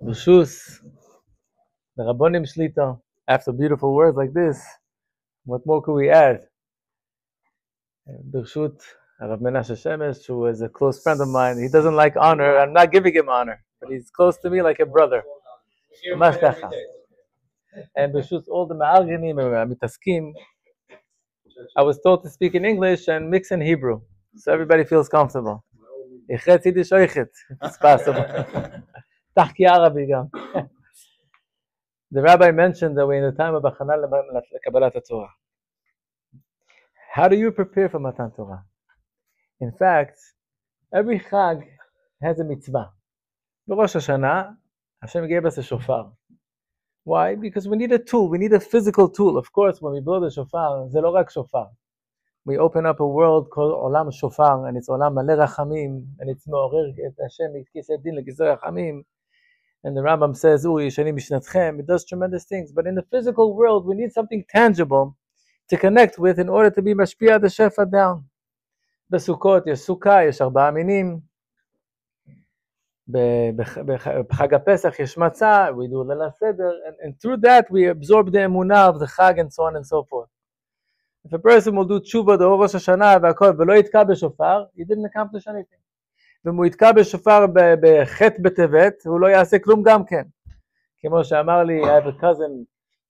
B'shus, the Rabbonim Shlita, after beautiful words like this, what more could we add? B'shut, Rav Menashe Shemesh, who is a close friend of mine, he doesn't like honor. I'm not giving him honor, but he's close to me like a brother. And B'shut, all the Ma'arganim and Mitaskim, I was told to speak in English and mix in Hebrew, so everybody feels comfortable. If it's possible. The rabbi mentioned that we're in the time of Achana Kabbalat Torah. How do you prepare for Matan Torah? In fact, every Chag has a mitzvah. Rosh Hashanah, Hashem gave us a shofar. Why? Because we need a tool. We need a physical tool. Of course, when we blow the shofar, זה לא רק shofar. We open up a world called Olam Shofar, and it's Olam Maleh Rachamim, and it's Me'orer et Hashem Kisei Din Lekisei Rachamim. And the Rambam says, Uri Yishani Mishnatchem. It does tremendous things. But in the physical world, we need something tangible to connect with in order to be Mashpia the Shefa down. בסוכות יש סוכה, יש 4 מינים. בחג הפסח יש מצה, we do ליל הסדר, and through that we absorb the emunah of the Chag and so on and so forth. If a person will do tshuva the Rosh Hashanah והכל ולא יתקע בשופר, he didn't accomplish anything. ואם הוא יתקע בשופר בחטא בטבת, הוא לא יעשה כלום גם כן. כמו שאמר לי, I have a cousin,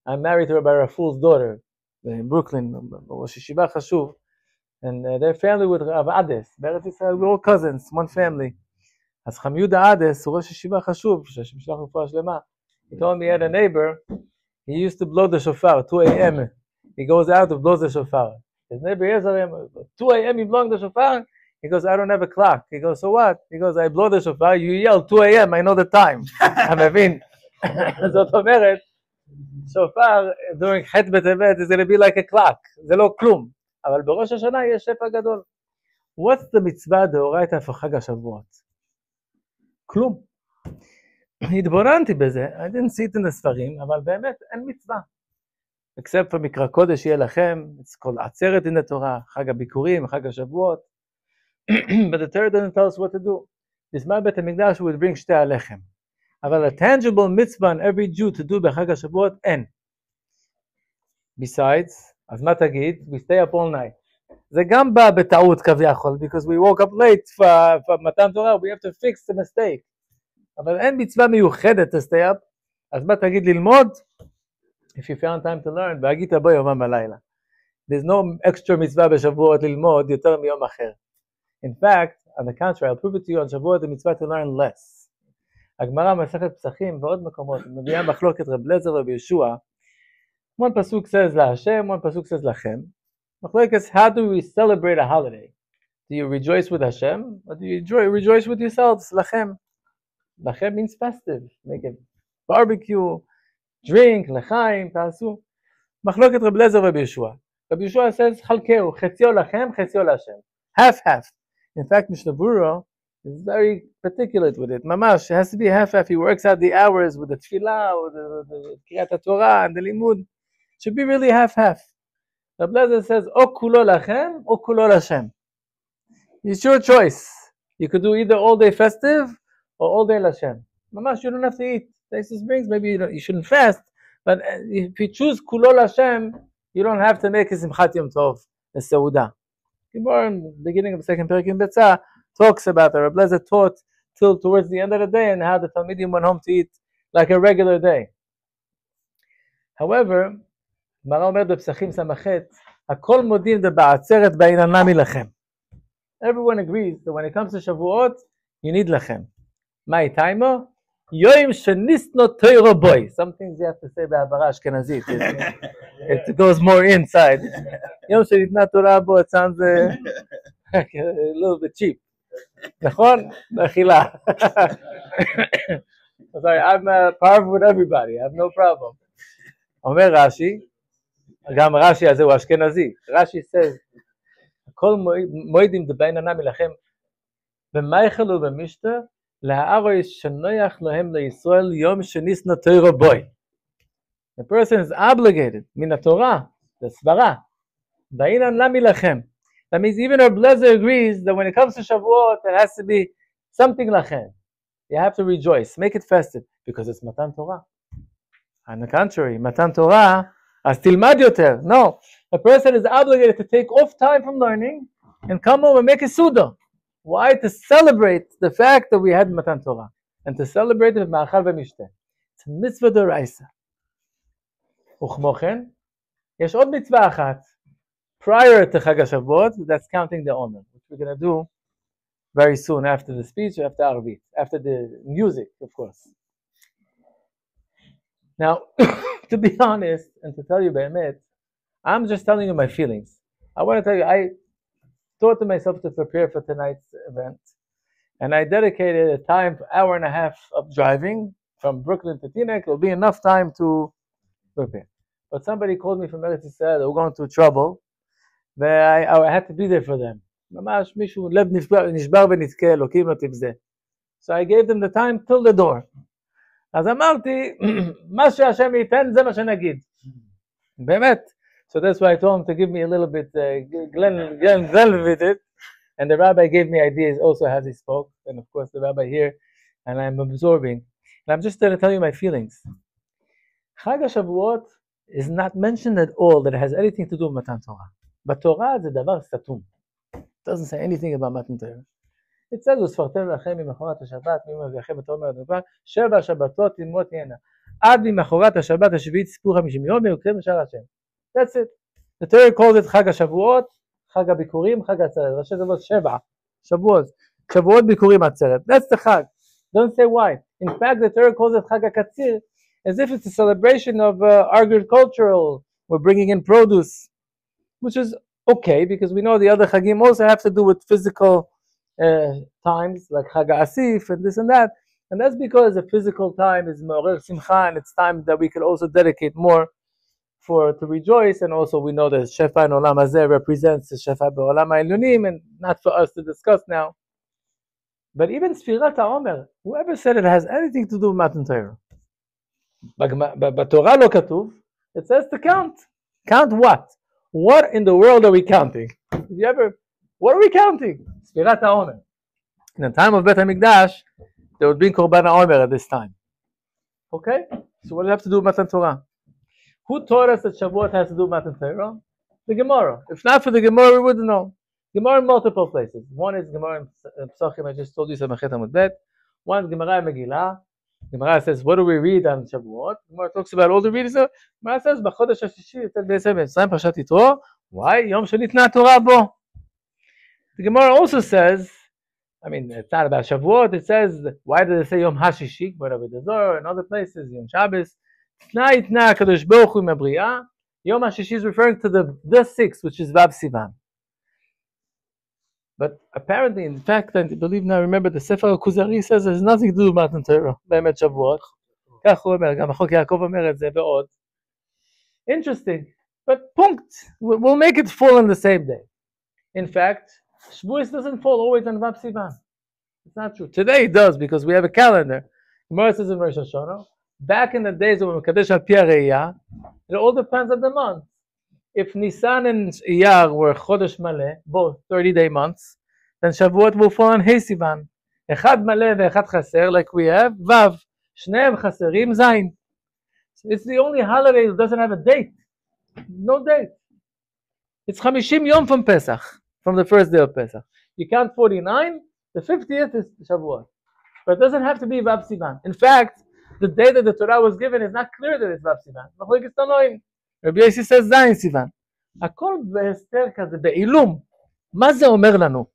I'm married to Rabbi Raful's daughter, in Brooklyn, ראש ישיבה חשוב, and their family with Rav Ades, בארץ ישראל, we're all cousins, one family. אז חם יהודה עדס הוא ראש ישיבה חשוב, שמשלח רפואה שלמה. He told me he had a neighbor, he used to blow the shofar, 2 a.m. He goes out to blow the shofar. His neighbor hears him, 2 a.m. you blowing the shofar? He goes, I don't have a clock. He goes, so what? He goes, I blow the shofar, you yell 2 a.m., I know the time. I מבין. זאת אומרת, shofar during חטא בטבת is going to be like a clock. זה לא כלום. אבל בראש השנה יש שפע גדול. What's the mitzvah דאורייתא for חג השבועות? כלום. התבוננתי בזה, I didn't see it in הספרים, אבל באמת אין מצווה. except for מקרא קודש יהיה לכם, it's called עצרת in the תורה, חג הביקורים, חג השבועות. But the Torah doesn't tell us what to do. בזמן בית המקדש would bring שתי הלחם. אבל a tangible mitzvah on every Jew to do בחג השבועות אין. Besides, אז מה תגיד? We stay up all night. זה גם בא בטעות כביכול, because we woke up late for מתן תורה, we have to fix the mistake. אבל אין מצווה מיוחדת to stay up, אז מה תגיד ללמוד? If you found time to learn, והגית בו יומם בלילה. There's no extra מצווה בשבועות ללמוד יותר מיום אחר. In fact, on the contrary, I'll prove it to you, on שבועות the מצווה to learn less. הגמרא מסכת פסחים ועוד מקומות, מביאה מחלוקת רב אליעזר ורבי יהושע. One pasuk says להשם, one pasuk says לכם. Machlokes, how do we celebrate a holiday? Do you rejoice with Hashem, or do you rejoice with yourselves? Lachem. Lachem means festive. Make a barbecue, drink, lechaim, ta'asu. Machloket Reb Lezer Reb Yeshua. Reb Yeshua says, Chalkeu, chetzio lachem, chetzio l'Hashem. Half-half. In fact, Mishnah Berurah is very particular with it. Mamash, it has to be half-half. He works out the hours with the tefillah, or the Kriyat Torah, and the limud. It should be really half-half. Reb Lezer says, O kulo lachem, o kulo l'Hashem. It's your choice. You could do either all day festive or all day l'Hashem. Mamash, you don't have to eat. Texas brings, maybe you shouldn't fast, but if you choose kulo l'Hashem, you don't have to make a simchat yom tov, a seudah. Gemara in the beginning of the second parak in Betzah talks about the Reb Lezer taught till towards the end of the day and how the Talmidim went home to eat like a regular day. However, Mara אומר בפסחים סמ"ח, הכל מודים בעצרת בעיננה מלכם. Everyone agrees that when it comes to Shavuot, you need lechem. מה איתיימו? יום שניסנו תוירו בוי. Some things you have to say בהעברה אשכנזית. It goes more inside. יום שניתנה תורה בו, it sounds a little bit cheap. נכון? באכילה. Sorry, I'm powerful with everybody. I have no problem. אומר רש"י, גם רש"י הזה הוא אשכנזי. רש"י says, הכל מועדים דבעיננה מלכם, במייכל ובמשתה, להארויס שנויח להם לישראל יום שניסנה תורה בוי. The person is obligated, מן התורה, the סברה, בעיננה מלכם. That means even Reb Lezer agrees that when it comes to Shavuot, it has to be something לכם. You have to rejoice. Make it festive because it's Matan Torah. On the contrary, Matan Torah, as tilmad yoter. No, a person is obligated to take off time from learning and come home and make a suda. Why? To celebrate the fact that we had Matan Torah and to celebrate it with ma'achal v'mishteh. It's a mitzvah d'oraisa. וכמו כן, יש עוד מצווה אחת prior to Chag HaShavuot, that's counting the Omer, which we're going to do very soon after the speech, after Arvit, after the music, of course. Now, to be honest, and to tell you Be'emet, I'm just telling you my feelings. I want to tell you, I thought to myself to prepare for tonight's event, and I dedicated a time, hour and a half of driving from Brooklyn to Teaneck. It'll be enough time to prepare. But somebody called me from Eretz Yisrael, they were going through trouble, I had to be there for them. ממש מישהו, לב נשבר ונתקה, לוקים אותי בזה. So I gave them the time till the door. אז אמרתי, מה שהשם ייתן זה מה שנגיד. באמת. So that's why I told him to give me a little bit, Glenn with it. And the rabbi gave me ideas also as he spoke. And of course the rabbi here, and I'm absorbing. And I'm just going to tell you my feelings. Chag HaShavuot is not mentioned at all that it has anything to do with Matan Torah. But Torah is a davar satum. It doesn't say anything about Matan Torah. It says, וספרתם לכם ממחרת השבת, ממביאכם בתור הדבר, 7 שבתות תלמוד תהיינה. עד ממחרת השבת השביעית ספור 50 יום, ויוקרם בשער השם. That's it. The Torah calls it חג השבועות, חג הביקורים, חג העצרת. ראשי תיבות 7 שבועות. שבועות ביקורים עצרת. That's the חג. Don't say why. In fact, the Torah calls it חג הקציר, as if it's a celebration of agricultural, we're bringing in produce, which is okay, because we know the other chagim also have to do with physical times, like Chag Asif and this and that. And that's because the physical time is Ma'orer Simcha, and it's time that we could also dedicate more to rejoice. And also we know that Shefa in Olam Hazeh represents the Shefa Be'olam HaElyonim, and not for us to discuss now. But even Sfirat HaOmer, whoever said it has anything to do with Matan Torah. But Torah lo katuv, it says to count. Count what? What in the world are we counting? What are we counting? Sfirat HaOmer. In the time of Bet HaMikdash, there would be Korban HaOmer at this time. Okay? So what does it have to do with Matan Torah? Who taught us that Shavuot has to do with Matan Torah? The Gemara. If not for the Gemara, we wouldn't know. Gemara in multiple places. One is Gemara in Pesachim, I just told you, Samachet Amud Bet. One is Gemara in Megillah. Gemara says, what do we read on Shavuot? Gemara talks about all the readings. Gemara says, B'chodesh HaShishi, Yitzad B'Yisrael B'Mitzrayim, Parashat Yitro. Why? Yom Shenitna Torah Bo. The Gemara also says, I mean, it's not about Shavuot. It says, why did it say Yom HaShishi? Whatever the Zohar and other places, Yom Shabbos. Tna Yitna HaKadosh Baruch Hu Mebriya. Yom HaShishi is referring to the 6th, which is Vav Sivan. But apparently, in fact, I believe now, remember the Sefer Kuzari says there's nothing to do with Matan Torah. באמת שבועות. כך הוא אומר, גם החוק יעקב אומר את זה ועוד. Interesting. But punkt. We'll make it fall on the same day. In fact, Shavuos doesn't fall always on Vav Sivan. It's not true. Today it does because we have a calendar. Gemara says in Rosh Hashanah. Back in the days when we Mekadesh al Pi HaReiyah, it all depends on the month. If Nisan and Iyar were Chodesh Maleh, both 30-day months, then Shavuot will fall on Hei Sivan. Echad Maleh ve'echad Chaser, like we have, Vav. Shneim Chaserim, Zayin. So it's the only holiday that doesn't have a date. No date. It's 50 Yom from Pesach, from the first day of Pesach. You count 49, the 50th is Shavuot. But it doesn't have to be Vav Sivan. In fact, the day that the Torah was given is not clear that it's Vav Sivan. Rabbi Yossi says Zayin Sivan. הכל בהסתר כזה, בעילום. מה זה אומר לנו?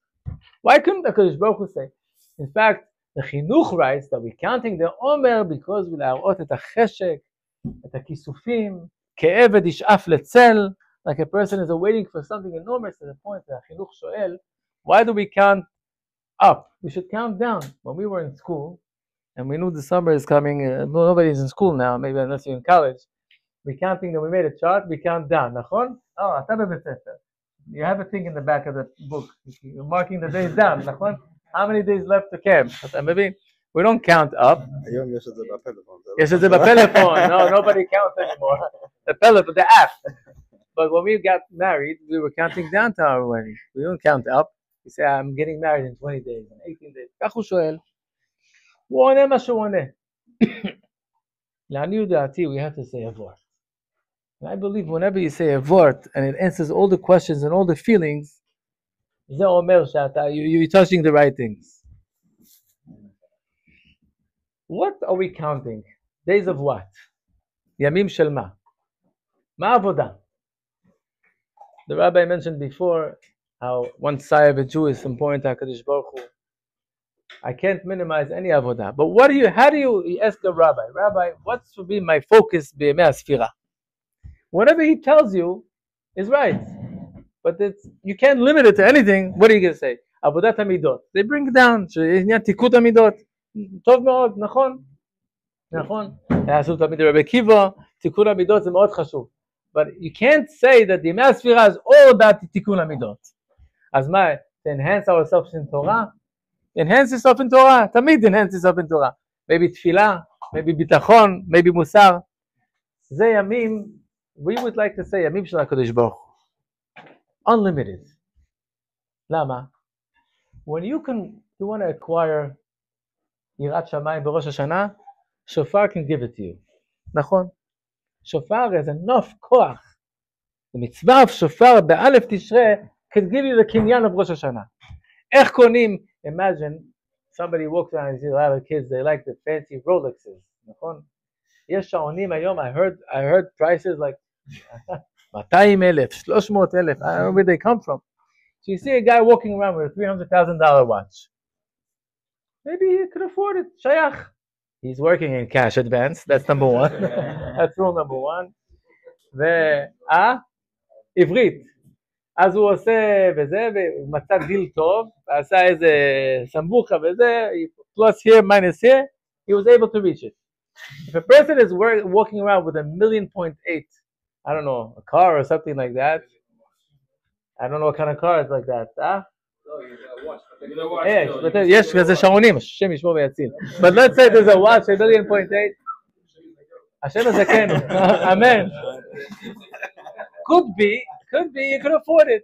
Why couldn't הקדוש ברוך הוא say? In fact, the Chinuch writes that we're counting the Omer because we להראות את החשק, את הכיסופים, כעבד ישאף לצל, like a person is waiting for something enormous to the point that Chinuch שואל, why do we count up? We should count down. When we were in school, and we knew the summer is coming, nobody's in school now, maybe unless you're in college. We're counting that we made a chart, we count down. נכון? Oh, אתה בבית ספר. You have a thing in the back of the book. You're marking the days down. נכון? How many days left to camp? אתה מבין? We don't count up. היום יש את זה בפלאפון. יש את זה בפלאפון. No, nobody counts anymore. The telephone, the app. But when we got married, we were counting down to our wedding. We don't count up. We say, I'm getting married in 20 days, in 18 days. כך הוא שואל. הוא עונה מה שהוא עונה. לעניות דעתי, we have to say a word. And I believe whenever you say a word and it answers all the questions and all the feelings, זה אומר שאתה, you're touching the right things. What are we counting? Days of what? ימים של מה? מה עבודה? The rabbi mentioned before how one side of a Jew is important to HaKadosh Baruch Hu. I can't minimize any avodah. But how do you ask a rabbi, Rabbi, what should be my focus בימי הספירה? Whatever he tells you is right. But you can't limit it to anything. What are you going to say? עבודת המידות. They bring it down. שעניין תיקות המידות. טוב מאוד, נכון? נכון. עשו תמיד רבי עקיבא, תיקון המידות זה מאוד חשוב. But you can't say that ימי הספירה is all about תיקון המידות. אז מה? To enhance ourselves in Torah? Enhance yourself in Torah. תמיד enhance yourself in Torah. Maybe תפילה, maybe ביטחון, maybe מוסר. זה ימים, we would like to say, ימים של הקדוש ברוך הוא. Unlimited. למה? When you want to acquire יראת שמיים בראש השנה, שופר can give it to you. נכון? שופר has enough כוח. מצווה שופר באלף תשרה can give you the קניין of ראש השנה. איך קונים? Imagine somebody walks around and sees a lot of kids, they like the fancy Rolexes. נכון? יש שעונים היום, I heard prices like 200,000, 300,000, I don't know where they come from. So you see a guy walking around with a $300,000 watch. Maybe he could afford it. Shayach. He's working in cash advance. That's number one. That's rule number one. עברית. אז הוא עושה וזה, ומצא דיל טוב, ועשה איזה סמבוכה וזה, plus here, minus here, he was able to reach it. If a person is walking around with 1.8 million, I don't know, a car or something like that, I don't know what kind of car is like that, יש כזה שעונים, השם ישמור ויציל. But let's say there's a watch, 1.8 million, השם הזקן, amen. Could be, you could afford it.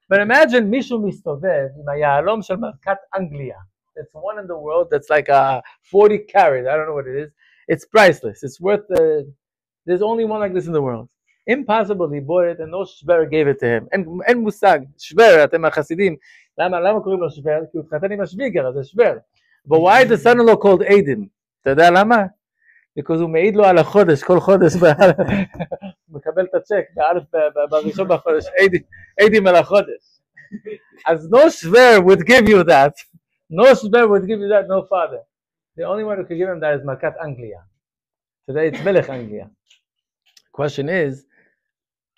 But imagine מישהו מסתובב עם היהלום של מלכת אנגליה. It's one in the world that's like a 40 carat, I don't know what it is. It's priceless. It's worth there's only one like this in the world. Impossible, he bought it and no shver gave it to him. אין מושג, shver, אתם החסידים. למה קוראים לו shver? כי הוא התחתן עם השוויגר, אז זה shver. But why is the son-in-law called Aiden? אתה יודע למה? Because הוא מעיד לו על החודש, כל חודש מקבל את הצ'ק, בראשון בחודש, עדים על החודש. אז no shver would give you that. No shver would give you that, no father. The only one who could give him that is מלכת אנגליה. Today it's מלך אנגליה. The question is,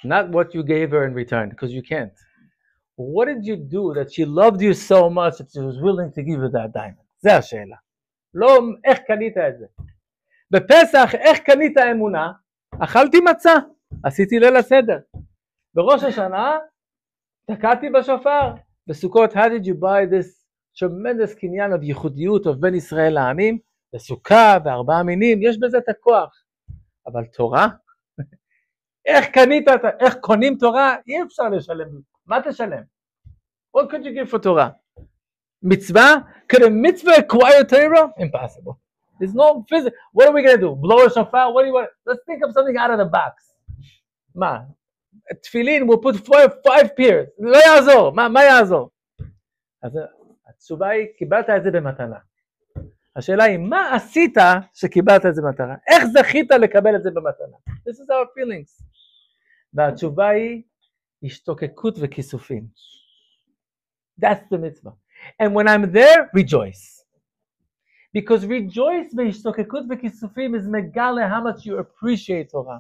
not what you gave her in return, because you can't. What did you do that she loved you so much that she was willing to give you that diamond? זה השאלה. לא איך קנית את זה. בפסח, איך קנית אמונה? אכלתי מצה, עשיתי ליל הסדר. בראש השנה, תקעתי בשופר. בסוכות, how did you buy this tremendous קניין of ייחודיות of בין ישראל לעמים? בסוכה, בארבעה מינים, יש בזה את הכוח. אבל תורה? איך קונים תורה? אי אפשר לשלם. מה תשלם? What could you give for Torah? מצווה? Could a mitzvah acquire Torah? Impossible. There's no physics. What are we going to do? Blow a shofar? What do you want? Let's think of something out of the box. מה? תפילין, we'll put five pairs. לא יעזור. מה יעזור? אז התשובה היא, קיבלת את זה במתנה. השאלה היא, מה עשית שקיבלת את זה במתנה? איך זכית לקבל את זה במתנה? This is our feelings. והתשובה היא, השתוקקות וכיסופים. That's the mitzvah. And when I'm there, rejoice. Because rejoice בהשתוקקות וכיסופים is מגלה how much you appreciate Torah.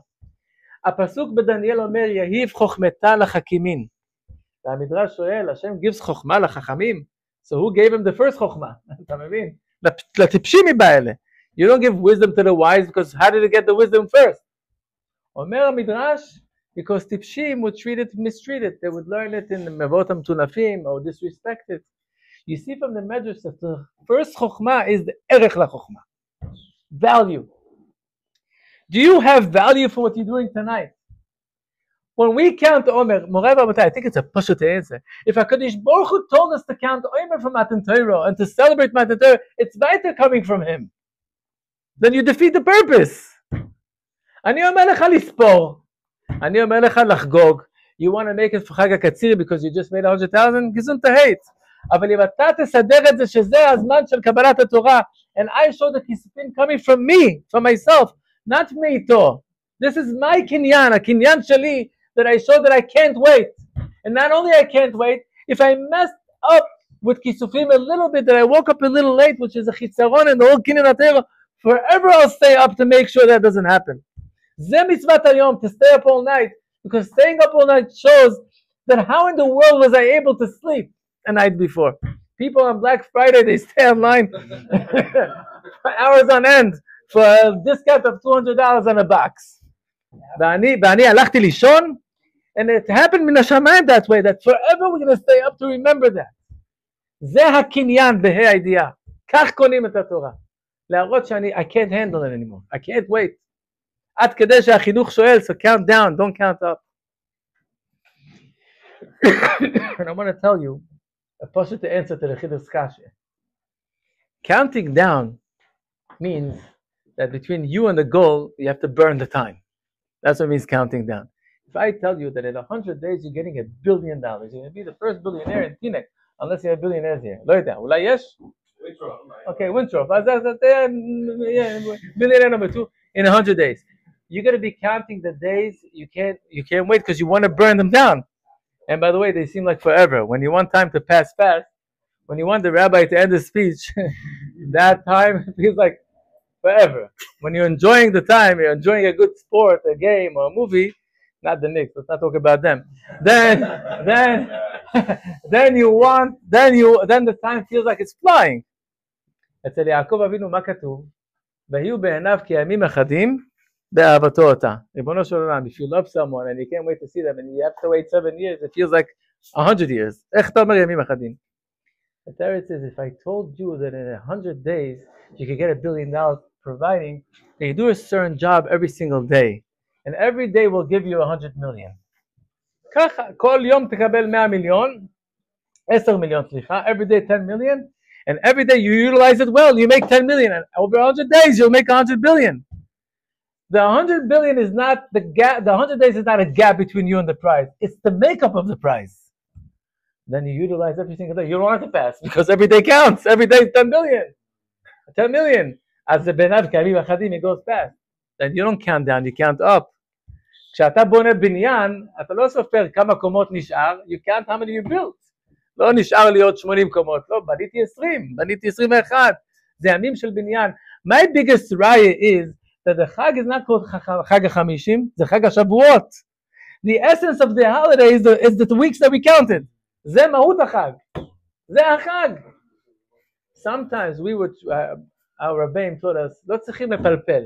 הפסוק בדניאל אומר, יהיב חוכמתה לחכימים. והמדרש שואל, השם gives חוכמה לחכמים. So who gave him the first חוכמה? אתה מבין? לטיפשים מבעלה. You don't give wisdom to the wise because how did they get the wisdom first? אומר המדרש, because טיפשים would mistreat it. They would learn it in the מבואות המטונפים or disrespect it. You see from the medrash that the first chokhmah is the erech la-chokhmah. Value. Do you have value for what you're doing tonight? When we count Omer, Moray Rabotai, I think it's a pashut answer. If HaKadosh Baruch Hu told us to count Omer from Matan Torah and to celebrate Matan Torah, it's weiter coming from him. Then you defeat the purpose. אני אומר לך לספור. אני אומר לך לחגוג. You want to make it for Chag HaKatzir because you just made 100,000? Gesundheit. אבל אם אתה תסדר את זה שזה הזמן של קבלת התורה, and I show the kisufin coming from me, from myself, not מאיתו. This is my kinyan, הקניין שלי, that I show that I can't wait. And not only I can't wait, if I messed up with kisufim a little bit, that I woke up a little late, which is a chitzaron and the whole kinyan HaTorah, forever I'll stay up to make sure that doesn't happen. זה מצוות היום, to stay up all night, because staying up all night shows that how in the world was I able to sleep a night before? People on Black Friday, they stay online for hours on end for a discount of $200 on a box. ואני הלכתי לישון, and it happened מן השמיים that way, that forever we're going to stay up to remember that. זה הקניין בה"א הידיעה. כך קונים את התורה. להראות שאני, I can't handle it anymore. I can't wait. עד כדי שהחינוך שואל, so count down, don't count up. And I want to tell you, a possible answer to the Chiddush Kasha. Counting down means that between you and the goal, you have to burn the time. That's what it means counting down. If I tell you that in 100 days you're getting $1 billion, you're going to be the first billionaire in Teaneck, unless you have billionaires here. לא יודע, אולי יש? Okay, Winthrop. Millionaire number 2 in 100 days. You're going to be counting the days you can't wait because you want to burn them down. And by the way, they seem like forever. When you want time to pass fast, when you want the rabbi to end the speech, that time feels like forever. When you're enjoying the time, you're enjoying a good sport, a game, or a movie, not the Knicks, let's not talk about them. Then the time feels like it's flying. אצל יעקב אבינו מה כתוב? והיו בעיניו כימים אחדים באהבתו אותה. ריבונו של עולם, if you love someone and you can't wait to see them and you have to wait 7 years, it feels like 100 years. איך אתה אומר ימים אחדים? The Torah says, if I told you that in 100 days you could get $1 billion, providing that you do a certain job every single day, and every day will give you 100 million. ככה, כל יום תקבל 100 מיליון, 10 מיליון, סליחה, every day 10 million, and every day you utilize it well, you make 10 million, and over 100 days you'll make 100 billion. The 100 billion is not the gap, the 100 days is not a gap between you and the prize, it's the makeup of the prize. Then you utilize every single day. You don't want to fast because every day counts. Every day is 10 million. 10 million. As the benav kavim achadim, it goes fast. Then you don't count down, you count up. כשאתה בונה בניין, אתה לא סופר כמה קומות נשאר, you count how many you built. לא נשאר לי עוד 80 קומות, לא, בניתי 20, בניתי 21. זה ימים של בניין. My biggest raya is that the חג is not called חג ה-50, זה חג השבועות. The essence of the holiday is the weeks that we counted. זה מהות החג. זה החג. Sometimes we would, our rabbim taught us, לא צריכים לפלפל.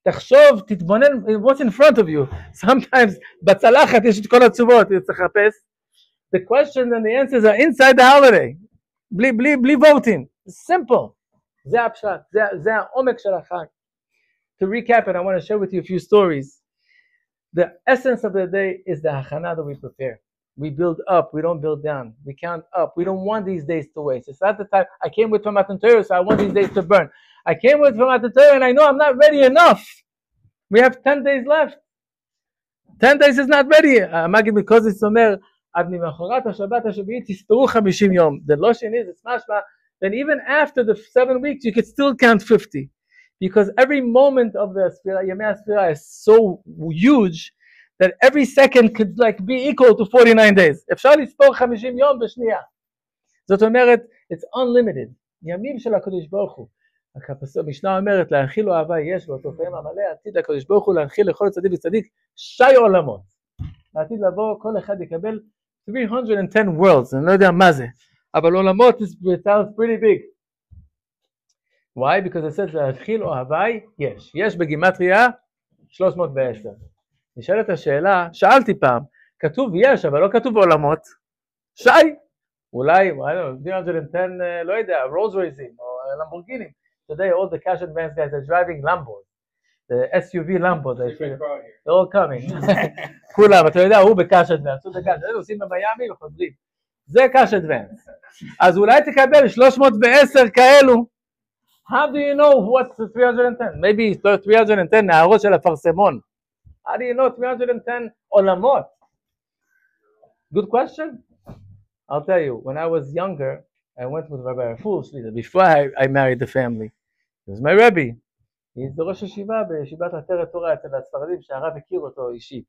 תחשוב, תתבונן, what's in front of you. Sometimes בצלחת יש את כל התשובות, צריך לחפש. The questions and the answers are inside the holiday. בלי voting. It's simple. זה הפשט. זה העומק של החג. To recap it, I want to share with you a few stories. The essence of the day is the hachana that we prepare. We build up, we don't build down. We count up. We don't want these days to waste. It's not the time, I came with from Matan Torah, so I want these days to burn. I came with from Matan Torah and I know I'm not ready enough. We have 10 days left. 10 days is not ready. המגיד מקוזיץ אומר, עד ממחרת השבת השביעית תספרו 50 יום. זה לא שני, זה משמע. Then even after the 7 weeks, you could still count 50. Because every moment of the Sfira, Yemei Sfira is so huge that every second could like be equal to 49 days. אפשר לספור 50 יום בשנייה. זאת אומרת, it's unlimited. ימים של הקדוש ברוך הוא. המשנה אומרת, להנחיל לו אהבה יש לו, תופעים המלא, עתיד הקדוש ברוך הוא להנחיל לכל צדיק וצדיק שי עולמות. לעתיד לבוא, כל אחד יקבל 310 worlds, אני לא יודע מה זה. אבל עולמות, it sounds pretty big. Why? Because it says להנחיל אהבה יש. יש בגימטריה 310. נשאלת השאלה, שאלתי פעם, כתוב יש, אבל לא כתוב עולמות. שי! אולי, 310, לא יודע, רולס רויסים, או למבורגינים. Today all the cash advance guys are driving Lambos. the SUV Lambos, they're all coming. כולם, אתה יודע, הוא בקאש אדוונס, הוא בקאש, הם עושים במיאמי וחוזרים. זה קאש אדוונס. אז אולי תקבל 310 כאלו. How do you know what's the 310? Maybe 310 נערות של הפרסמון. How do you know 310 עולמות? Good question. I'll tell you, when I was younger, I went with Rabbi Raful Shliza before I married the family. He was my Rebbe. He's the ראש ישיבה בישיבת עטרת תורה אצל הספרדים שהרב הכיר אותו אישית.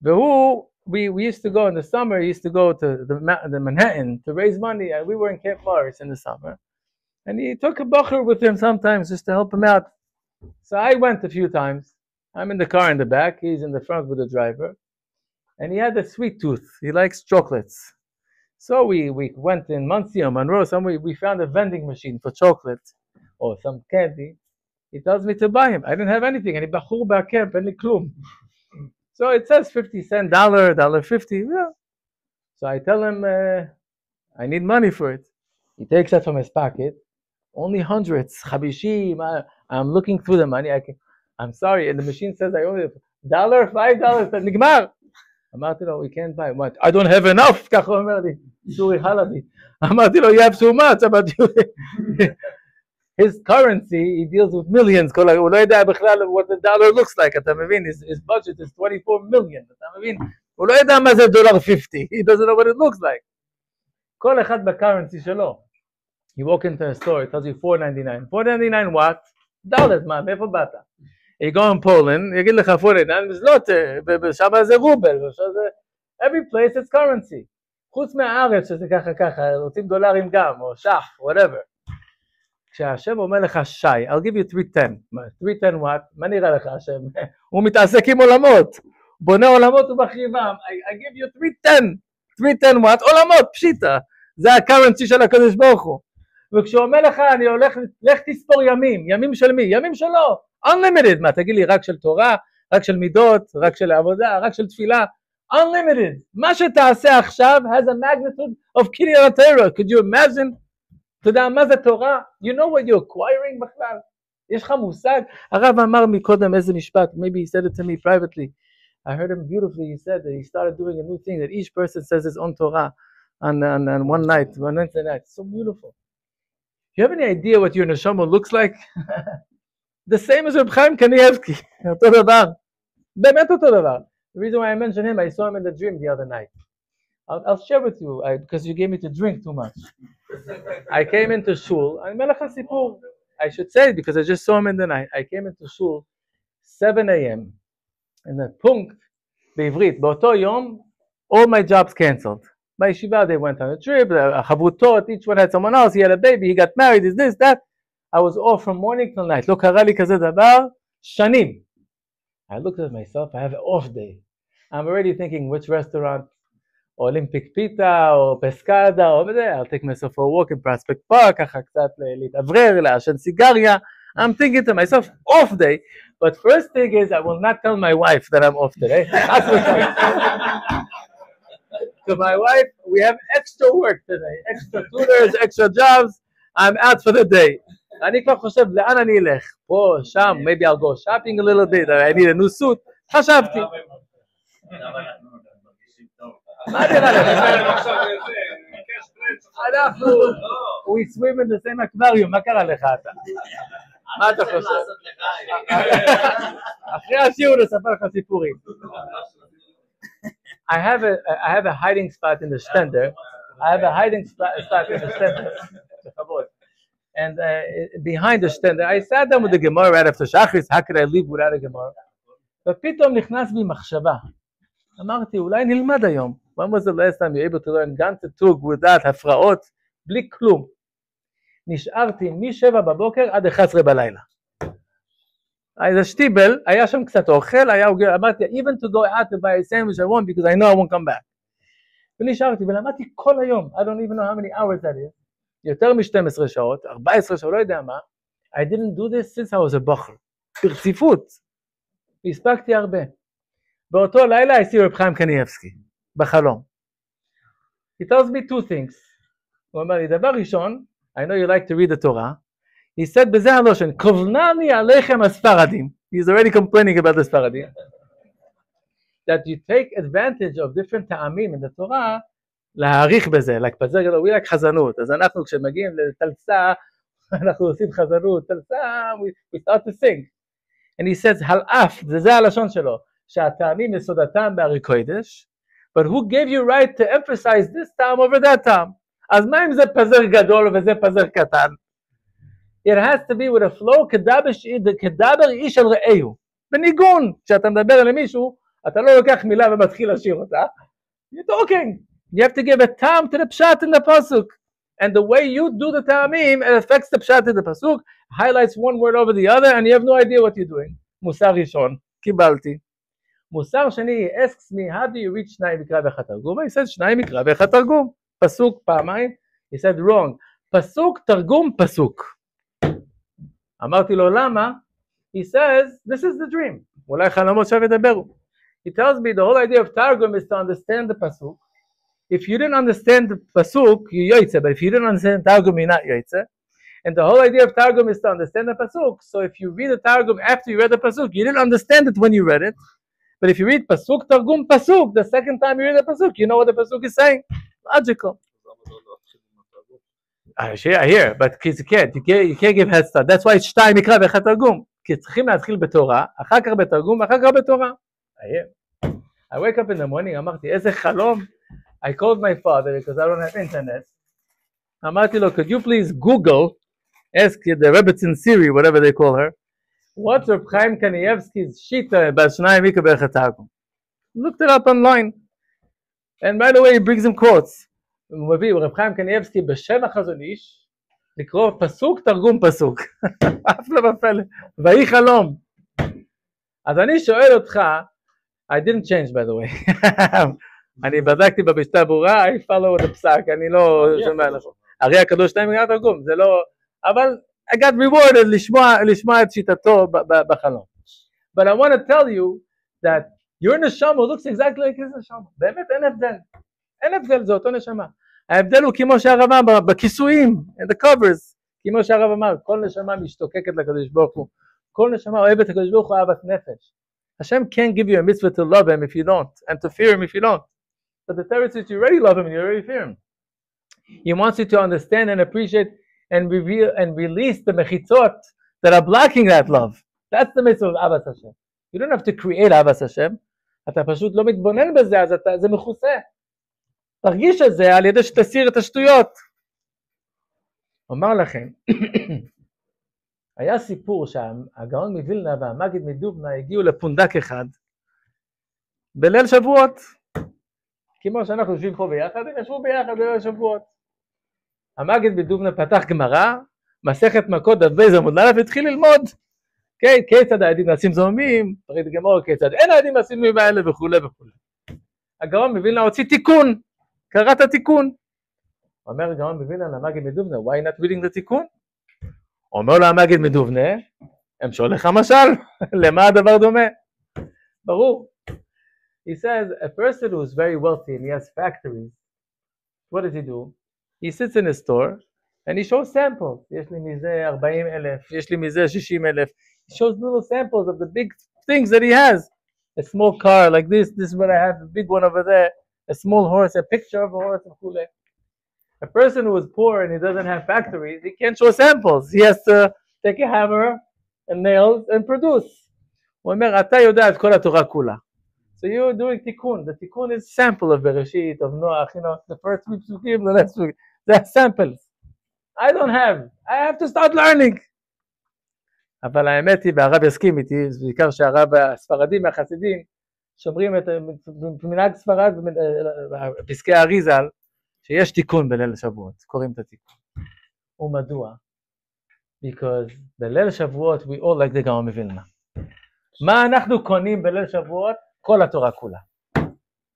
והוא, we used to go in the summer, he used to go to the Manhattan to raise money. We were in Camp Morris in the summer. And he took a bacher with him sometimes just to help him out. So I went a few times. I'm in the car in the back, he's in the front with the driver. And he had a sweet tooth. He likes chocolates. So we went in Monsey, Monroe, somewhere, we found a vending machine for chocolate or some candy. He tells me to buy him. I didn't have anything. And he bachur ba'kemp, and klum. So it says 50 cents, $1.50. Yeah. So I tell him, I need money for it. He takes that from his pocket. Only hundreds. Chabishim. I'm looking through the money. I'm sorry. And the machine says I only have $1, $5. Nigmar. אמרתי לו, we can't buy. What? I don't have enough. ככה הוא אומר לי. סורי חלבי. אמרתי לו, you have so much. His currency, he deals with millions. הוא לא יודע בכלל what the dollar looks like. אתה מבין? His budget is 24 million. אתה מבין? הוא לא יודע מה זה $1.50. He doesn't know what it looks like. כל אחד בקרנסי שלו. You walk into a store, it tells you $4.99. $4.99 what? Dollars, מה? מאיפה באת? You go in Poland, יגיד לך $4.99, זלוטה, שם זה רובל, every place it's currency. חוץ מהארץ שזה ככה, רוצים דולרים גם, או שח, whatever. כשהשם אומר לך שי, I'll give you 310. 310 what? מה נראה לך השם? הוא מתעסק עם עולמות, בונה עולמות ובחריבם. I give you 310. 310 what? עולמות, פשיטה. זה הקרנסי של הקדוש ברוך הוא. וכשהוא אומר לך, אני הולך, לך תספור ימים. ימים של מי? ימים שלו. Unlimited. מה, תגיד לי, רק של תורה, רק של מידות, רק של עבודה, רק של תפילה. Unlimited. מה שתעשה עכשיו has a magnitude of Kiryat Torah. Could you imagine? אתה יודע, מה זה תורה? You know what you're acquiring בכלל? יש לך מושג? הרב אמר מקודם איזה משפט, maybe he said it to me privately. I heard him beautifully. He said that he started doing a new thing that each person says his own Torah on one night, one Wednesday night. It's so beautiful. Do you have any idea what your neshama looks like? The same as Reb Chaim Kanievsky. אותו דבר. באמת אותו דבר. The reason why I mentioned him, I saw him in the dream the other night. I'll share with you, because you gave me to drink too much. I came into shul, אני אומר לך סיפור. I should say it because I just saw him in the night. I came into shul 7 a.m. in the punkt בעברית. באותו יום, all my jobs canceled. בישיבה, they went on a trip, החברוtot, each one had someone else, he had a baby, he got married, this, that. I was off from morning till night. לא קרה לי כזה דבר, שנים. I looked at myself, I have an off day. I'm already thinking which restaurant, Olympic Pita, או פסקדה, או בזה. I'll take myself for a walk in Prospect Park, ככה קצת להתאוורר, לעשן סיגריה. I'm thinking to myself, off day. But first thing is, I will not tell my wife that I'm off today. To my wife, we have extra work today, extra tutors, extra jobs. I'm out for the day. אני כבר חושב, לאן אני אלך? פה, שם, maybe I'll go shopping a little bit, I need a new suit. חשבתי. מה נראה לך? אנחנו, we swim in the same aquarium, מה קרה לך אתה? מה אתה חושב? אחרי השיעור נספר לך סיפורים. I have a hiding spot in the stender. And behind the stender, I sat down with the Gemara right after Shachris. How could I leave without a Gemara? ופתאום נכנס בי מחשבה. אמרתי, אולי נלמד היום. When was the last time you were able to learn Gantetug without הפרעות, בלי כלום? נשארתי מ-7 בבוקר עד 11 בלילה. אז השטיבל, היה שם קצת אוכל, אמרתי, even to go out to buy a sandwich I won't because I know I won't come back. ונשארתי ולמדתי כל היום, I don't even know how many hours that is, יותר מ-12 שעות, 14 שעות, לא יודע מה. I didn't do this since I was a בחור, ברציפות, והספקתי הרבה. באותו לילה I see רב חיים קניאבסקי, בחלום. He tells me two things. הוא אומר לי, דבר ראשון, I know you like to read the Torah, he said בזה הלושן, כוונני עליכם הספרדים. He's already complaining about the Sfaradim. That you take advantage of different ta'amim in the Torah, להעריך בזה, like פזר גדול, we like חזנות. אז אנחנו כשמגיעים לתלסה, אנחנו עושים חזנות, תלסה, we start to sing. And he says, הלאף, זה הלשון שלו, שהטעמים יסודתם בארי קודש, but who gave you right to emphasize this time over that time? אז מה אם זה פזר גדול וזה פזר קטן? It has to be with a flow, כדבר איש על רעהו. בניגון, כשאתה מדבר למישהו, אתה לא לוקח מילה ומתחיל לשיר אותה. You're talking. You have to give a time to the pshat in the pasuk. And the way you do the ta'amim, it affects the pshat in the pasuk, highlights one word over the other, and you have no idea what you're doing. מוסר ראשון, קיבלתי. מוסר שני, he asks me, how do you reach שניים מקרא ואחד תרגום? He says, שניים מקרא ואחד תרגום. פסוק פעמיים. He said, wrong. פסוק, תרגום, פסוק. אמרתי לו, למה? He says, this is the dream. אולי חלומות עכשיו ידברו. He tells me the whole idea of Targum is to understand the pasuk. If you didn't understand the pasuk, you're yoytze. But if you didn't understand Targum, you're not yoytze. And the whole idea of Targum is to understand the pasuk. So if you read the Targum after you read the pasuk, you didn't understand it when you read it. But if you read pasuk, Targum, pasuk, the second time you read the pasuk, you know what the pasuk is saying. Logical. I hear, but you can't give head start. That's why it's שתיים מקרא ואחד תרגום. כי צריכים להתחיל בתורה, אחר כך בתרגום, אחר כך בתורה. I hear. I wake up in the morning, אמרתי, איזה חלום. I called my father because I don't have internet. אמרתי לו, could you please Google, ask the Rebbetzin Siri, whatever they call her, what's Reb Chaim Kanievsky's shita about שניים מקרא ואחד תרגום? Looked it up online. And right away he brings him quotes. הוא מביא, רב חיים קניאבסקי בשם החזון איש, לקרוא פסוק תרגום פסוק. אף לא בפלא. ויהי חלום. אז אני שואל אותך, I didn't change by the way. אני בדקתי במשנה ברורה, I follow the פסק, אני לא שומע לך. הרי הקדוש שניים מקרא תרגום, זה לא, אבל I got rewarded לשמוע את שיטתו בחלום. But I want to tell you that your neshama looks exactly like his neshama. באמת אין הבדל. אין הבדל, זה אותו נשמה. ההבדל הוא כמו שהרב אמר, בכיסויים, in the covers, כמו שהרב אמר, כל נשמה משתוקקת לקדוש ברוך הוא, כל נשמה אוהבת לקדוש ברוך הוא אהבת נפש. Hashem can't give you a mitzvah to love him if you don't, and to fear him if you don't. But the Torah says you already love him and you already fear him. He wants you to understand and appreciate and reveal and release the mechitzot that are blocking that love. That's the mitzvah of Ahavas Hashem. You don't have to create Ahavas Hashem. אתה פשוט לא מתבונן בזה, אז זה מכוסה. תרגיש את זה על ידי שתסיר את השטויות. אומר לכם, היה סיפור שהגאון מווילנה והמגיד מדובנה הגיעו לפונדק אחד בליל שבועות. כמו שאנחנו יושבים פה ביחד, הם ישבו ביחד בליל שבועות. המגיד מדובנה פתח גמרא, מסכת מכות דף בייז עמוד א' והתחיל ללמוד. כיצד העדים נעשים זוהמים, פריד גמור כיצד אין העדים נעשים זוהמים האלה וכו' וכו'. הגאון מווילנה הוציא תיקון. קראת התיקון. אומר הגאון מווילנה למגיד מדובנה, why not reading the תיקון? אומר לו המגיד מדובנה, הם שואל לך משל, למה הדבר דומה? ברור. He says, a person who is very wealthy and he has factories, what does he do? He sits in his store and he shows samples. יש לי מזה 40,000, יש לי מזה 60,000. He shows little samples of the big things that he has. A small car like this is what I have, a big one over there. A small horse, a picture of a horse, a person who is poor and he doesn't have factories, he can't show samples. He has to take a hammer and nails and produce. הוא אומר, אתה יודע את כל התורה כולה. So you're doing tikkun. The tikkun is sample of Bereshit, of Noach, you know, the first week, the next week. They're samples. I don't have. I have to start learning. אבל האמת היא, והרב יסכים איתי, בעיקר שהרב הספרדים והחסידים, שומרים את מנהג ספרד בפסקי האריזל, שיש תיקון בליל שבועות, קוראים את התיקון. ומדוע? Because בליל שבועות we all like the גאון מווילנה. מה אנחנו קונים בליל שבועות? כל התורה כולה.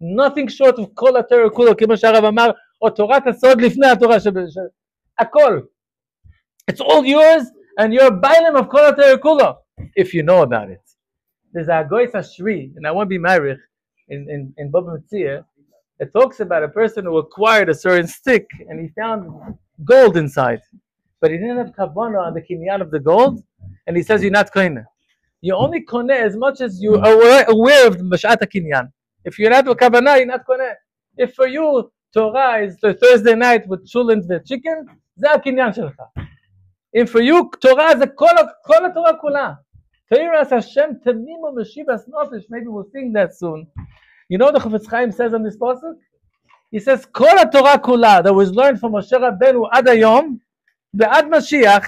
Nothing short of כל התורה כולה, כמו שהרב אמר, או תורת הסוד לפני התורה הכל. It's all yours and you're bailim of כל התורה כולה, if you know about it. There's a Goyis Ashri, and I won't be married in Baba Metzia. It talks about a person who acquired a certain stick and he found gold inside, but he didn't have kavanah on the kinyan of the gold, and he says you're not koine. You only קונה as much as you are aware of בשעת הקניין. If you're not בכוונה, you're not קונה. If for you, Torah is the Thursday night with chulent וchicken, זה הקניין שלך. If for you, Torah זה כל התורה כולה. Teiras Hashem temimu meshivas nofesh. Maybe we'll sing that soon. You know what the Chofetz Chaim says on this pasuk? He says, Kol Torah kula that was learned from Moshe Rabbeinu ad hayom, ve'ad Mashiach,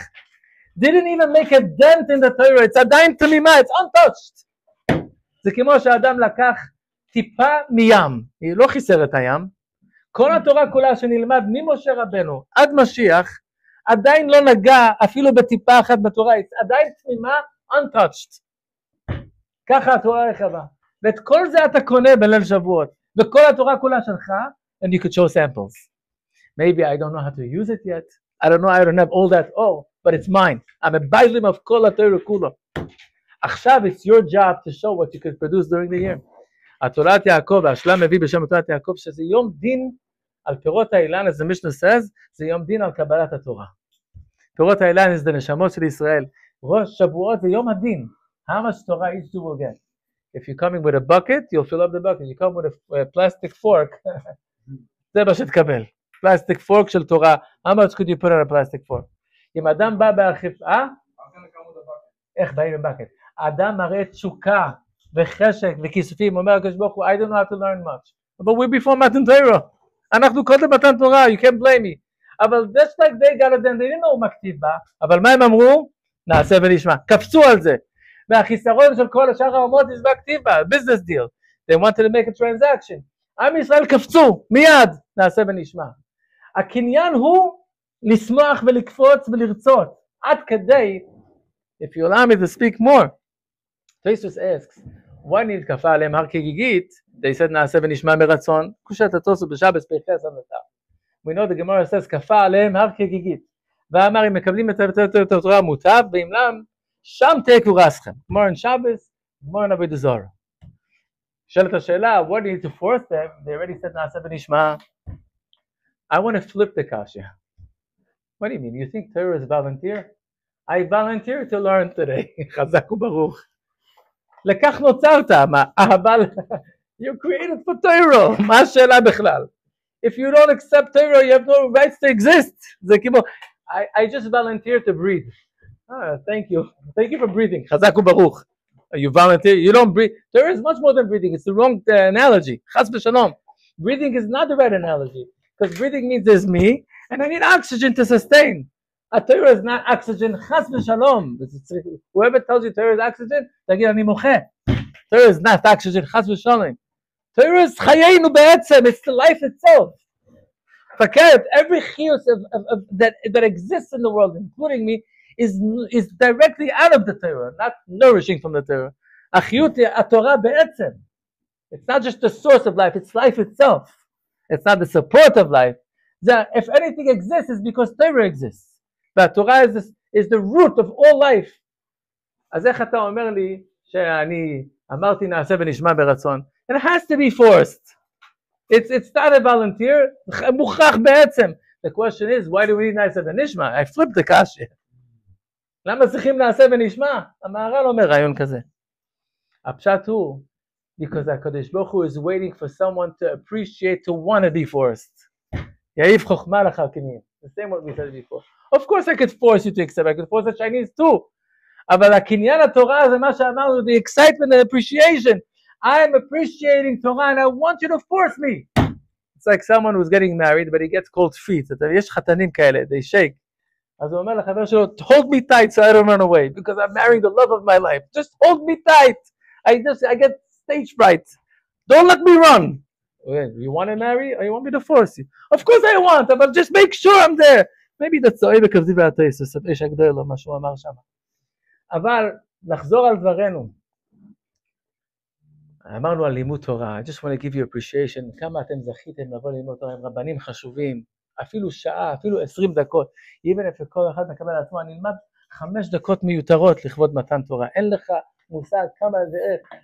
didn't even make a dent in the Torah. It's עדיין תמימה, it's untouched. זה כמו שהאדם לקח טיפה מים, היא לא חיסר את הים. כל התורה כולה שנלמד ממשה רבנו עד משיח, עדיין לא נגע אפילו בטיפה אחת בתורה, it's עדיין תמימה, untouched. ככה התורה רחבה. ואת כל זה אתה קונה בליל שבועות. וכל התורה כולה שלך, and you could show samples. Maybe I don't know how to use it yet. I don't know, I don't have all that, but it's mine. I'm a bailim of כל התורה כולה. עכשיו, it's your job to show what you could produce during the year. התורת יעקב, השלם מביא בשם תורת יעקב, שזה יום דין על פירות האילן, as the Mishnah says, זה יום דין על קבלת התורה. פירות האילן is the נשמות של ישראל. ראש שבועות זה יום הדין. How much Torah each two will get? If you're coming with a bucket, you'll fill up the bucket. You come with a plastic fork, זה מה שתקבל. Plastic fork של תורה. How much could you put on a plastic fork? אם אדם בא באכיפה, איך באים בבקט? האדם מראה תשוקה וחשק וכיסופים, אומר הקדוש ברוך הוא, I don't know how to learn much. But we're before מתן תורה. אנחנו קודם מתן תורה, you can't blame me. אבל just like they got it, they didn't know מה כתיב בה, אבל מה הם אמרו? נעשה ונשמע. קפצו על זה. והחיסרון של כל השאר האומות זה בכתיב בה, business deal. They wanted to make a transaction. עם ישראל קפצו, מיד, נעשה ונשמע. הקניין הוא לשמוח ולקפוץ ולרצות. עד כדי, if you allow me to speak more, Tosfos asks, why נתקפה עליהם הר כגיגית? They said נעשה ונשמע מרצון. קושת התוספות בשבס פרחס המתה. We know the Gemara says, כפה עליהם הר כגיגית. ואמר, אם מקבלים את התורה מוטב, ואם לם, שם תקו רסכם. More in Shabbos, more in Avodah Zarah. שאלת השאלה, what do you need to force them? They already said נעשה ונשמע. I want to flip the kasha. What do you mean? You think Torah is volunteer? I volunteer to learn today. חזק וברוך. לכך נוצרת, אבל you created for Torah. מה השאלה בכלל? If you don't accept Torah, you have no rights to exist. זה כמו, I just volunteer to breathe. Thank you. Thank you for breathing. חזק וברוך. You volunteer, you don't breathe. Torah is much more than breathing. It's the wrong analogy. חס ושלום. Breathing is not the right analogy. Because breathing means there's me, and I need oxygen to sustain. A Torah is not oxygen. חס ושלום. Whoever tells you Torah is oxygen, תגיד אני מוחה. Torah is not oxygen. חס ושלום. Torah is חיינו בעצם. It's the life itself. Forget every chiyus that exists in the world, including me, is directly out of the Torah, not nourishing from the Torah. Achiyut Torah be'etzem. It's not just the source of life, it's life itself. It's not the support of life. If anything exists, it's because Torah exists. But Torah is the root of all life. אז איך אתה אומר לי שאני אמרתי נעשה ונשמע ברצון? It has to be forced. It's not a volunteer. מוכרח בעצם. The question is, why do we need נעשה ונשמע? I flipped the kasha. למה צריכים נעשה ונשמע? המהר"ל אומר רעיון כזה. הפשט הוא, because הקדוש ברוך הוא is waiting for someone to appreciate, to want to be forced. יעיף חוכמה לחכמים. The same what we said before. Of course I could force you to accept, I could force the Chinese too. אבל הקניין התורה זה מה שאמרנו, the excitement and appreciation. I'm appreciating Torah and I want you to force me. It's like someone who's getting married but he gets cold feet. יש חתנים כאלה, they shake. אז הוא אומר לחבר שלו, hold me tight so I don't run away because I'm marrying the love of my life. Just hold me tight. I get stage fright. Don't let me run. You want to marry or you want me to force you? Of course I want, but just make sure I'm there. Maybe that's all because the Tosfos, איש הגדול או מה שהוא אמר שם. אבל לחזור על דברנו. אמרנו על לימוד תורה. I just want to give you appreciation. כמה אתם זכיתם לבוא ללמוד תורה עם רבנים חשובים. אפילו שעה, אפילו 20 דקות. even if כל אחד מקבל על עצמו, אני אלמד 5 דקות מיותרות לכבוד מתן תורה. אין לך מושג כמה זה,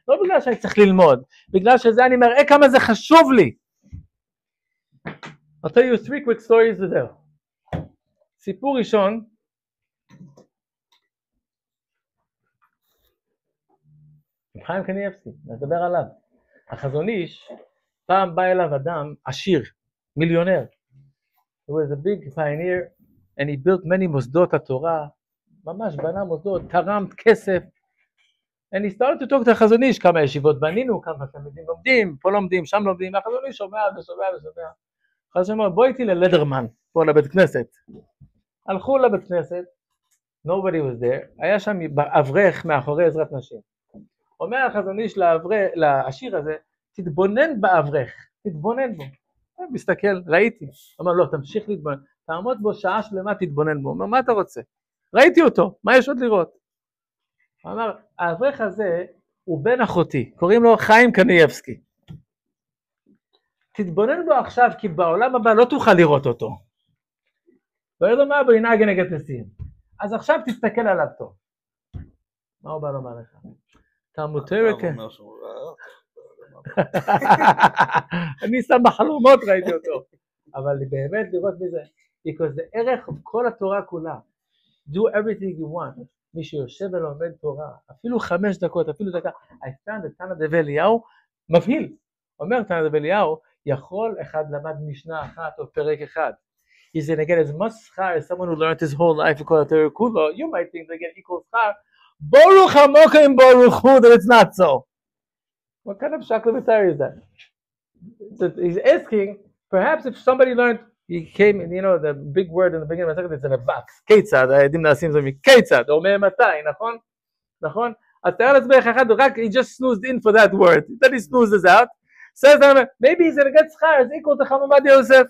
לא בגלל שאני צריך ללמוד, בגלל שזה אני מראה כמה זה חשוב לי. I'll tell you 3 quick stories וזהו. סיפור ראשון, חיים קניאבסקי, נדבר עליו. החזון איש, פעם בא אליו אדם עשיר, מיליונר. He was a big pioneer and he built many מוסדות התורה, ממש בנה מוסדות, תרם כסף. And he started to talk to החזון איש, כמה ישיבות בנינו, כמה תלמידים לומדים, פה לומדים, שם לומדים, החזון איש שומע ושומע ושומע. החזון אומר, בוא איתי ללדרמן, פה לבית כנסת. הלכו לבית כנסת, nobody was there, היה שם אברך מאחורי עזרת נשים. אומר החזון איש לעשיר הזה, תתבונן באברך, תתבונן בו. הוא מסתכל, ראיתי. אומר, לא, תמשיך להתבונן. תעמוד בו שעה שלמה, תתבונן בו. אומר, מה אתה רוצה? ראיתי אותו, מה יש עוד לראות? הוא אמר, האברך הזה הוא בן אחותי, קוראים לו חיים קניאבסקי. תתבונן בו עכשיו, כי בעולם הבא לא תוכל לראות אותו. ואומר לו, מה בו ינהג נגד תסיים. אז עכשיו תסתכל עליו טוב. מה הוא בא לומר לך? תעמותר אני שם בחלומות ראיתי אותו, אבל באמת לראות בזה, because זה ערך כל התורה כולה. Do everything you want. מי שיושב ולומד תורה, אפילו 5 דקות, אפילו דקה. I found that תנא דבי אליהו מבהיל. אומר תנא דבי אליהו, יכול אחד למד משנה אחת או פרק אחד. He's going to get as much schar as someone who learned his whole life because of Torah Kula. You might think they get equal schar. Baruch HaMokim Baruch Hu, that it's not so. What kind of shaklavitari is that? So he's asking, perhaps if somebody learned, he came, and you know, the big word in the beginning of the second, it's in a box. Ketzad, הידים נעשים זה Ketzad, אומר מתי, נכון? נכון? אז תאר לעצמך אחד, he just snoozed in for that word. Then he snoozes out. Says, maybe he's going to get schar, it's equal to Chamamad Yosef.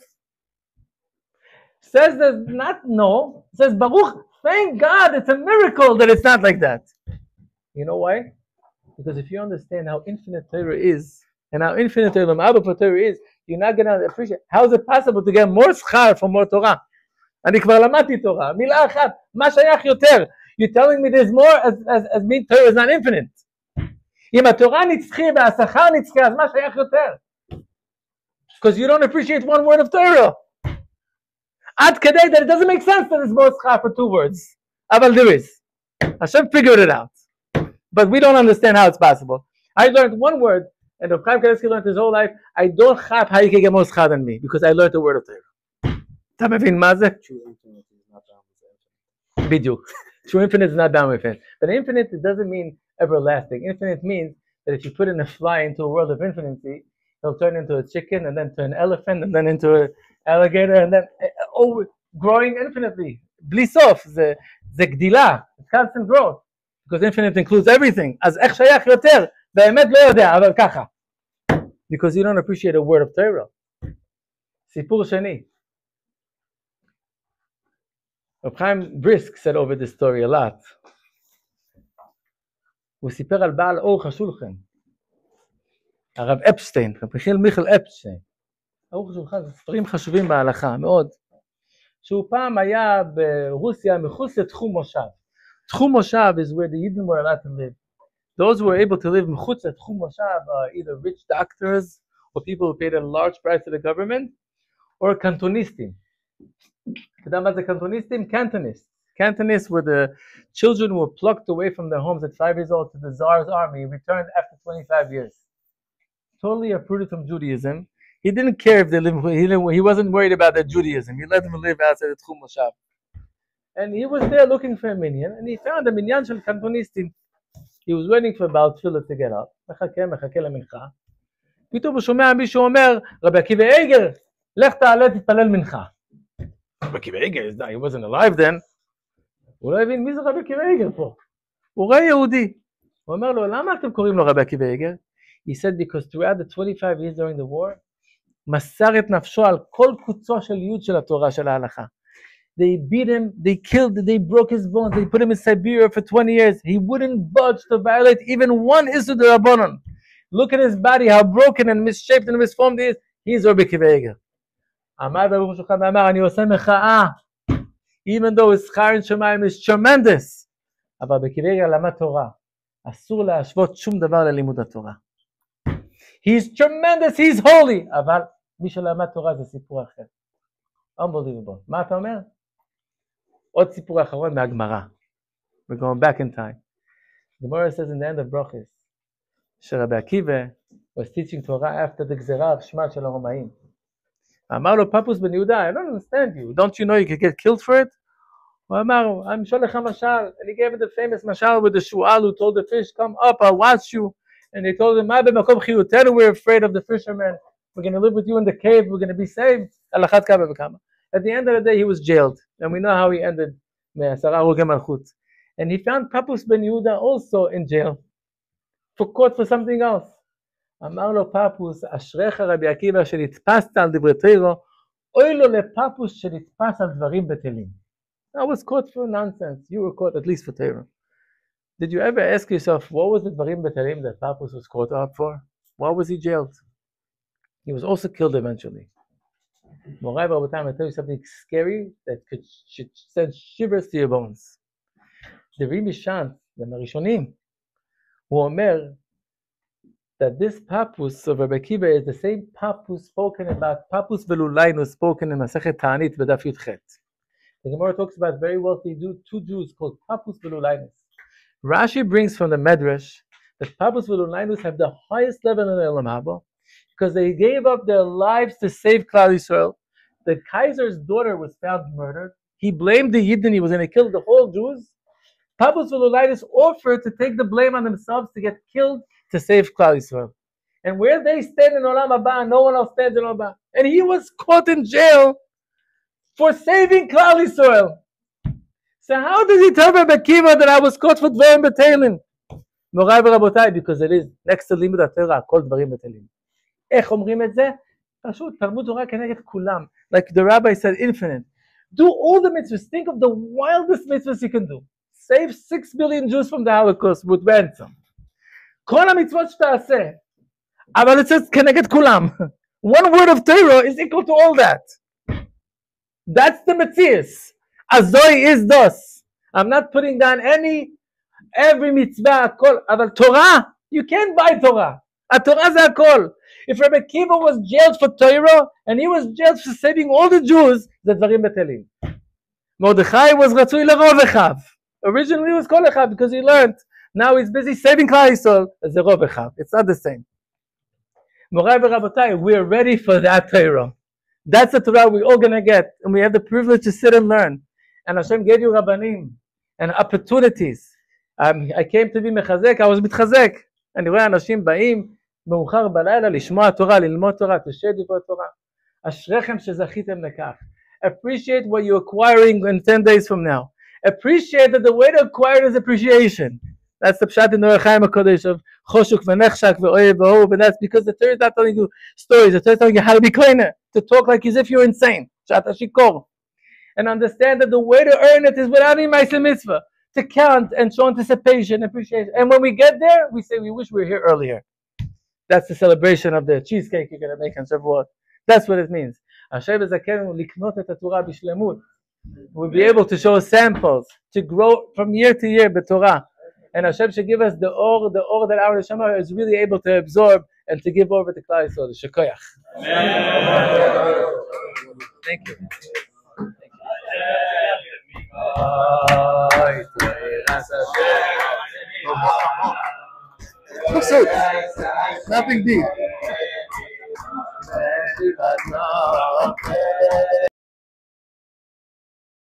Says that not no. Says Baruch, thank God, it's a miracle that it's not like that. You know why? Because if you understand how infinite Torah is, and how infinite Torah is, you're not going to appreciate. How is it possible to get more schar for more Torah? אני כבר למדתי תורה, מילה אחת, מה שייך יותר? You're telling me there's more as mean Torah is not infinite. אם התורה נצחי והשכר נצחי, אז מה שייך יותר? Because you don't appreciate one word of Torah. עד כדי that it doesn't make sense that there's more schar for 2 words. אבל there is. Hashem figured it out. But we don't understand how it's possible. I learned 1 word, and Rav Chaim Kanievsky learned his whole life. I don't have how you can get more schar than me, because I learned the word of Torah. אתה מבין מה זה? בדיוק. True infinite is not bound with infinite. But infinite, it doesn't mean everlasting. Infinite means that if you put in a fly into a world of infinity, he'll turn into a chicken, and then to an elephant, and then into an alligator, and then growing infinitely. בלי סוף, זה גדילה, it's constant growth. Because infinite includes everything. אז איך שייך יותר? באמת לא יודע, אבל ככה. Because you don't appreciate a word of Torah. סיפור שני. Rav Chaim Brisk said over this story a lot. הוא סיפר על בעל אורך השולחן. הרב אפשטיין, רב מיכאל אפשטיין. אורך השולחן זה ספרים חשובים בהלכה, מאוד. שהוא פעם היה ברוסיה מחוץ לתחום מושב. תחום מושב is where the Yidden were allowed to live. Those who were able to live מחוץ לתחום מושב are either rich doctors or people who paid a large price to the government or Cantonistim. אתה יודע מה זה Cantonistim? Cantonists. Cantonists were the children who were plucked away from their homes at 5 years old to the Tsar's army and returned after 25 years. Totally uprooted from Judaism. He didn't care if they lived, he wasn't worried about their Judaism. He let them live outside the Tchum Moshav. And he was there looking for a minyan, and he found a minyan shel Cantonistim. He was waiting for Baal Tfilah to get up. מחכה למנחה. פתאום הוא שומע מישהו אומר, רבי עקיבא איגר, לך תעלה תתפלל מנחה. רבי עקיבא איגר, he wasn't alive then. הוא לא הבין מי זה רבי עקיבא איגר פה. הוא רואה יהודי. הוא אומר לו, למה אתם קוראים לו רבי עקיבא איגר? He said, because throughout the 25 years during the war, מסר את נפשו על כל קוצו של יוד של התורה של ההלכה. They beat him, they killed, they broke his bones, they put him in Siberia for 20 years. He wouldn't budge to violate even one Issur D'Rabbanan. Look at his body, how broken and misshaped and misformed he is. He's Rabbi Akiva Eiger. עמד ברוך השולחן ואמר, אני עושה מחאה. Even though his schar in Shemayim is tremendous. אבל רבי עקיבא איגר למד תורה. אסור להשוות שום דבר ללימוד התורה. He's tremendous, he's holy. אבל מי שלמד תורה זה סיפור אחר. Unbelievable. מה אתה אומר? עוד סיפור אחרון מהגמרא. We're going back in time. The Gemara says in the end of Brachos, שרבי עקיבא was teaching Torah after the גזירה of שמע של הרומאים. אמר לו פפוס בן יהודה, I don't understand you. Don't you know you could get killed for it? הוא אמר, אני משול לך משל. And he gave it the famous משל with the shual who told the fish, come up, I'll watch you. And they told him, מה במקום חיותנו, we're afraid of the fishermen. We're going to live with you in the cave, we're going to be saved. על אחת כמה וכמה. At the end of the day, he was jailed. And we know how he ended. מעשרה הרוגי מלכות. And he found Papus ben Yehuda also in jail. For caught for something else. אמר לו פפוס, אשריך רבי עקיבא שנתפסת על דברי תורה, אוי לו לפפוס שנתפס על דברים בטלים. I was caught for nonsense. You were caught at least for Torah. Did you ever ask yourself, what was the dvarim betalim that Papus was caught up for? Why was he jailed? He was also killed eventually. Morai Rabotai, I'm going to tell you something scary that should send shivers to your bones. The Rimishant, the Marishonim, who omer that this Papus of Rabbi Akiva is the same Papus spoken about, Papus velulainu spoken in Masechet Ta'anit B'daf Yudchet. The Gemara talks about very wealthy two Jews called Papus velulainus. Rashi brings from the Medrash that Papus velulainus have the highest level in the Olam Haba because they gave up their lives to save Klal Yisrael. The Kaiser's daughter was found murdered. He blamed the Yidden. He was going to kill the whole Jews. Papus velulainus offered to take the blame on themselves to get killed to save Klal Yisrael. And where they stand in Olam Haba, no one else stands in Olam Haba. And he was caught in jail for saving Klal Yisrael. So how does he tell Rabbi Akiva that I was caught for dvarim betelim? Morai v'rabotai, because it is next to limud haTorah, called dvarim betelim. איך אומרים את זה? פשוט, תלמוד תורה כנגד כולם. Like the rabbi said, infinite. Do all the mitzvahs. Think of the wildest mitzvahs you can do. Save 6 billion Jews from the Holocaust with ransom. כל המצוות שתעשה. אבל it says כנגד כולם. One word of Torah is equal to all that. That's the Metzius. Azoi is dos. I'm not putting down every mitzvah, akol. But Torah, you can't buy Torah. A Torah is akol. If Rabbi Akiva was jailed for Torah, and he was jailed for saving all the Jews, the dvarim betelim. Mordechai was ratzui lerov echav. Originally he was kol echav because he learned. Now he's busy saving Klal Yisrael as a rov echav. It's not the same. Morai v'rabotai, we're ready for that Torah. That's the Torah we're all going to get. And we have the privilege to sit and learn. And Hashem gave you Rabbanim and opportunities. I came to be mechazek, I was מתחזק. אני רואה אנשים באים מאוחר בלילה לשמוע תורה, ללמוד תורה, תשב דברי תורה. אשריכם שזכיתם לכך. Appreciate what you're acquiring in 10 days from now. Appreciate that the way to acquire it is appreciation. That's the pshat in the Orach Chaim HaKodesh of choshuk v'nechshak v'oyev v'ohu, and that's because the Torah is not telling you stories, the Torah is telling you how to be cleaner, to talk like as if you're insane. Shat HaShikor. And understand that the way to earn it is without any ma'aseh mitzvah, to count and show anticipation, appreciation. And when we get there, we say we wish we were here earlier. That's the celebration of the cheesecake you're going to make and so forth. That's what it means. Asher b'zakenu liknot et haTorah b'shlemut. We'll be able to show samples, to grow from year to year b'Torah. And Hashem should give us the or that our neshama is really able to absorb and to give over to Klal Yisrael, the Shekoyach. Thank you. Nothing deep.